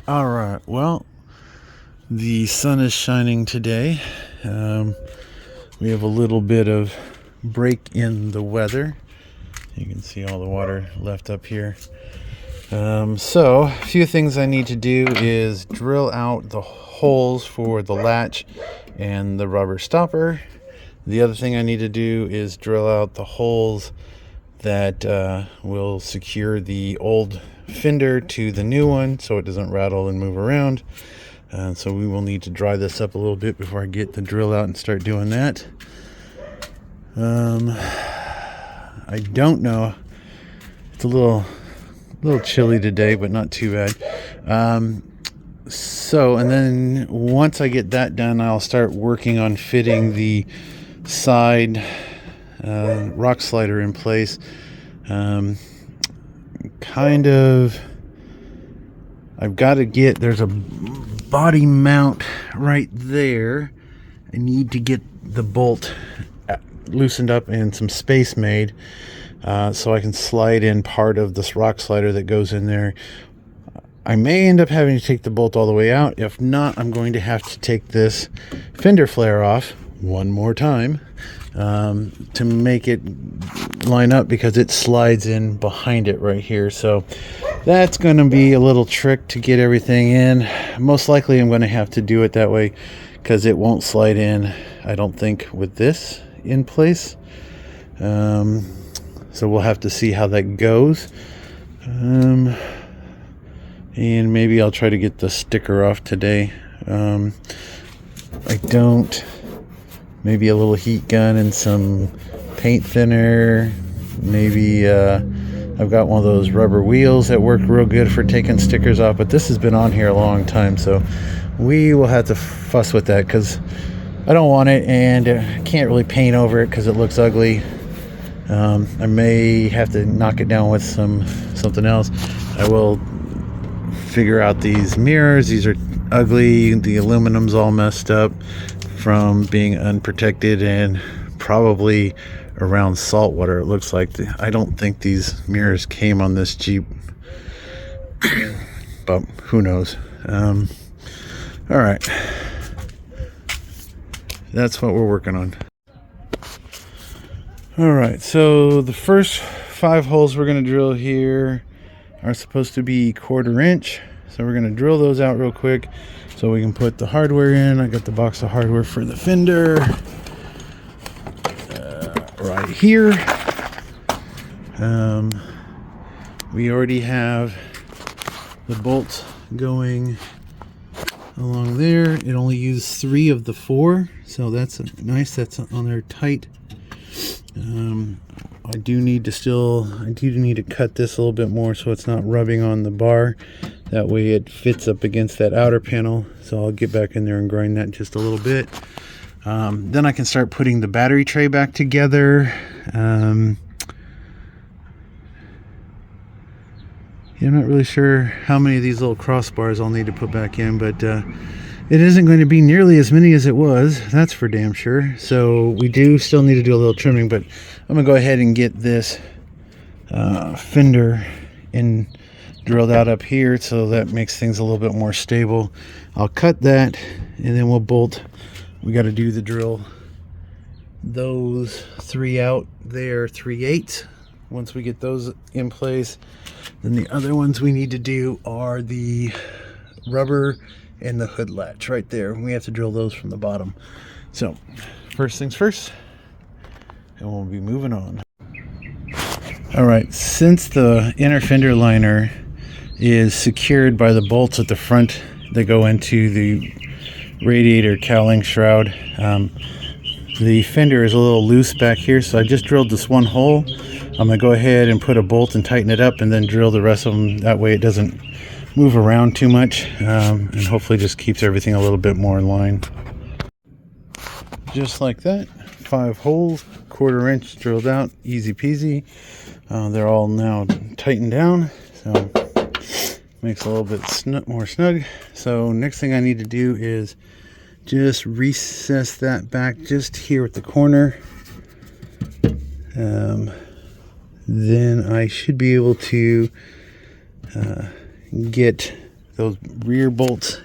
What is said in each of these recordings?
All right, well, the sun is shining today. We have a little bit of break in the weather. You can see all the water left up here. So a few things I need to do is drill out the holes for the latch and the rubber stopper. The other thing I need to do is drill out the holes that will secure the old fender to the new one so it doesn't rattle and move around. So we will need to dry this up a little bit before I get the drill out and start doing that. I don't know. It's a little chilly today, but not too bad. And then once I get that done, I'll start working on fitting the side rock slider in place. I've got to get, there's a body mount right there. I need to get the bolt loosened up and some space made so I can slide in part of this rock slider that goes in there. I may end up having to take the bolt all the way out. If not, I'm going to have to take this fender flare off one more time to make it line up, because it slides in behind it right here. So that's going to be a little trick to get everything in. Most likely I'm going to have to do it that way because it won't slide in, I don't think, with this in place. So we'll have to see how that goes. And maybe I'll try to get the sticker off today. Maybe a little heat gun and some paint thinner. Maybe I've got one of those rubber wheels that work real good for taking stickers off, but this has been on here a long time, so we will have to fuss with that because I don't want it, and I can't really paint over it because it looks ugly. I may have to knock it down with something else. I will figure out these mirrors. These are ugly. The aluminum's all messed up from being unprotected and probably around salt water. It looks like I don't think these mirrors came on this Jeep, but who knows. All right, that's what we're working on. All right, so the first 5 holes we're going to drill here are supposed to be 1/4 inch. So we're going to drill those out real quick so we can put the hardware in. I got the box of hardware for the fender right here. We already have the bolts going along there. It only used 3 of the 4, so that's nice. That's on there tight. I do need to cut this a little bit more so it's not rubbing on the bar. That way it fits up against that outer panel. So I'll get back in there and grind that just a little bit. Then I can start putting the battery tray back together. I'm not really sure how many of these little crossbars I'll need to put back in, but it isn't going to be nearly as many as it was, that's for damn sure. So we do still need to do a little trimming, but I'm gonna go ahead and get this fender drilled out up here, so that makes things a little bit more stable. I'll cut that and then we'll bolt. We got to do the drill those 3 out there, 3/8. Once we get those in place, then the other ones we need to do are the rubber and the hood latch right there. We have to drill those from the bottom. So first things first, and we'll be moving on. All right, since the inner fender liner is secured by the bolts at the front that go into the radiator cowling shroud, the fender is a little loose back here, so I just drilled this one hole. I'm gonna go ahead and put a bolt and tighten it up and then drill the rest of them. That way it doesn't move around too much, and hopefully just keeps everything a little bit more in line. Just like that, 5 holes, 1/4 inch drilled out, easy peasy. They're all now tightened down, so makes a little bit more snug. So next thing I need to do is just recess that back just here at the corner. Then I should be able to get those rear bolts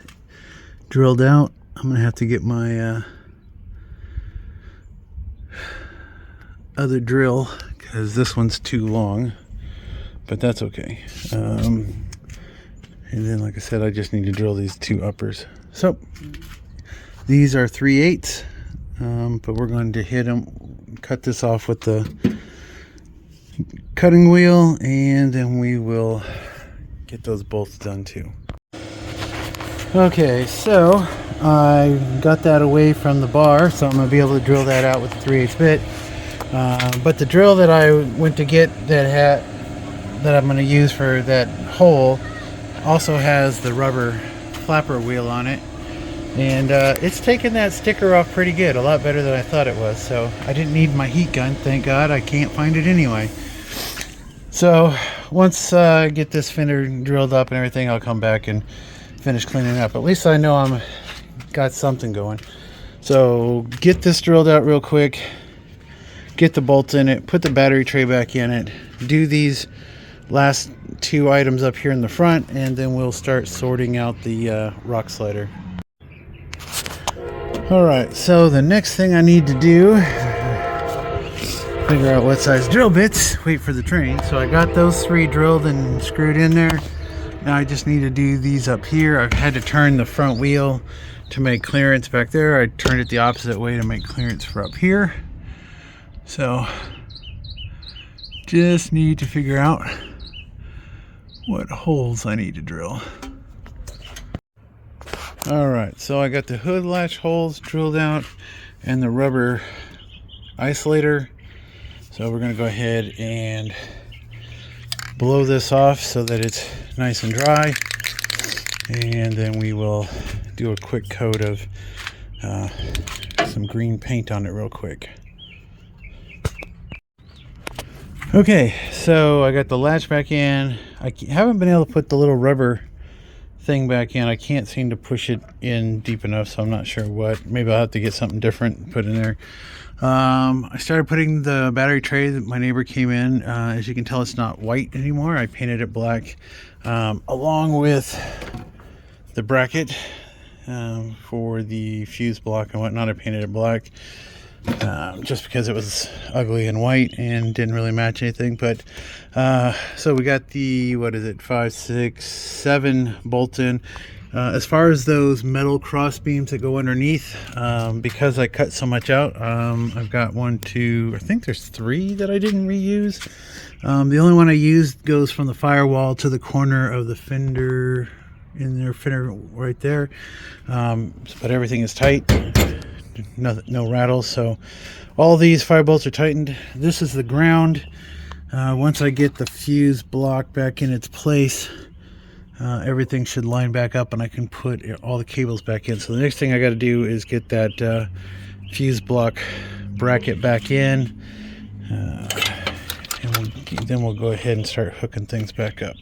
drilled out. I'm gonna have to get my other drill because this one's too long, but that's okay. And then, like I said, I just need to drill these two uppers. So these are 3/8, but we're going to hit them, cut this off with the cutting wheel, and then we will get those bolts done too. Okay, so I got that away from the bar, so I'm going to be able to drill that out with the 3/8 bit. But the drill that I went to get that I'm going to use for that hole also has the rubber flapper wheel on it, and it's taken that sticker off pretty good, a lot better than I thought it was. So I didn't need my heat gun, thank God. I can't find it anyway. So once I get this fender drilled up and everything, I'll come back and finish cleaning up. At least I know I'm got something going. So get this drilled out real quick, get the bolts in it, put the battery tray back in it, do these last two items up here in the front, and then we'll start sorting out the rock slider. Alright, so the next thing I need to do, figure out what size drill bits, wait for the train. So I got those 3 drilled and screwed in there. Now I just need to do these up here. I've had to turn the front wheel to make clearance back there. I turned it the opposite way to make clearance for up here. So just need to figure out what holes I need to drill. Alright, so I got the hood latch holes drilled out and the rubber isolator. So we're going to go ahead and blow this off so that it's nice and dry, and then we will do a quick coat of some green paint on it real quick. Okay, so I got the latch back in. I haven't been able to put the little rubber thing back in. I can't seem to push it in deep enough, so I'm not sure what. Maybe I'll have to get something different put in there. I started putting the battery tray that my neighbor came in. As you can tell, it's not white anymore. I painted it black, along with the bracket for the fuse block and whatnot. I painted it black just because it was ugly and white and didn't really match anything. But so we got the, what is it, 5, 6, 7 bolts in. As far as those metal cross beams that go underneath, because I cut so much out, I've got 1, 2, I think there's 3 that I didn't reuse. The only one I used goes from the firewall to the corner of the fender, in their fender right there. But everything is tight, no rattles. So all these 5 bolts are tightened. This is the ground. Once I get the fuse block back in its place, everything should line back up and I can put all the cables back in. So the next thing I got to do is get that fuse block bracket back in, and then we'll go ahead and start hooking things back up.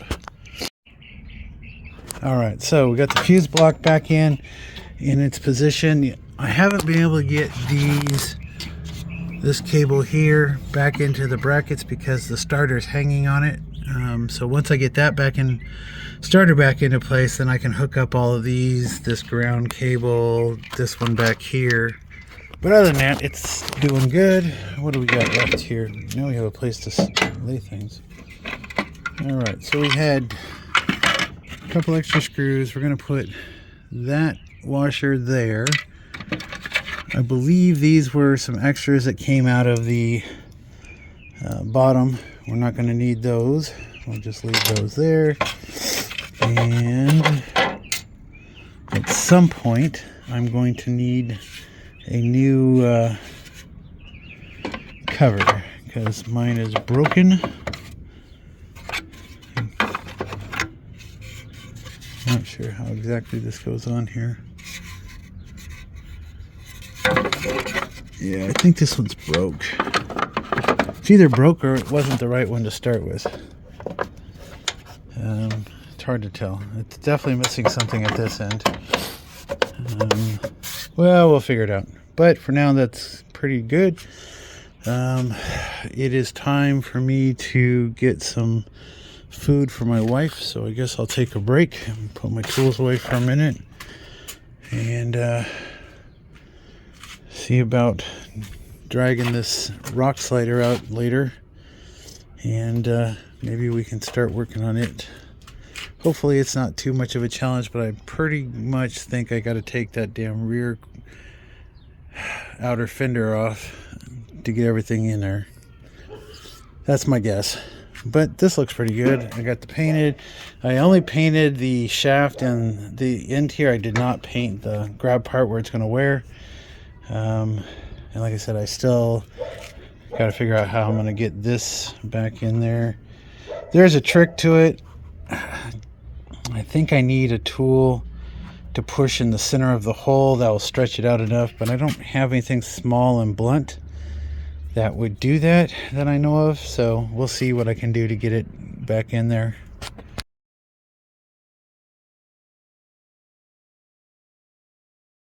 Alright, so we got the fuse block back in its position. I haven't been able to get this cable here back into the brackets because the starter's hanging on it. So once I get that starter back into place, then I can hook up all of these, this ground cable, this one back here. But other than that, it's doing good. What do we got left here? Now we have a place to lay things. Alright, so we had a couple extra screws. We're going to put that washer there. I believe these were some extras that came out of the bottom. We're not going to need those. We'll just leave those there. And at some point, I'm going to need a new cover because mine is broken. Not sure how exactly this goes on here. Yeah, I think this one's broke. It's either broke or it wasn't the right one to start with. It's hard to tell. It's definitely missing something at this end. Well, we'll figure it out. But for now, that's pretty good. It is time for me to get some food for my wife, so I guess I'll take a break and put my tools away for a minute and see about dragging this rock slider out later, and maybe we can start working on it. Hopefully it's not too much of a challenge, but I pretty much think I got to take that damn rear outer fender off to get everything in there. That's my guess. But this looks pretty good. I got the painted. I only painted the shaft and the end here. I did not paint the grab part where it's going to wear. And like I said, I still got to figure out how I'm going to get this back in there. There's a trick to it. I think I need a tool to push in the center of the hole that will stretch it out enough, but I don't have anything small and blunt that would do that I know of, so we'll see what I can do to get it back in there.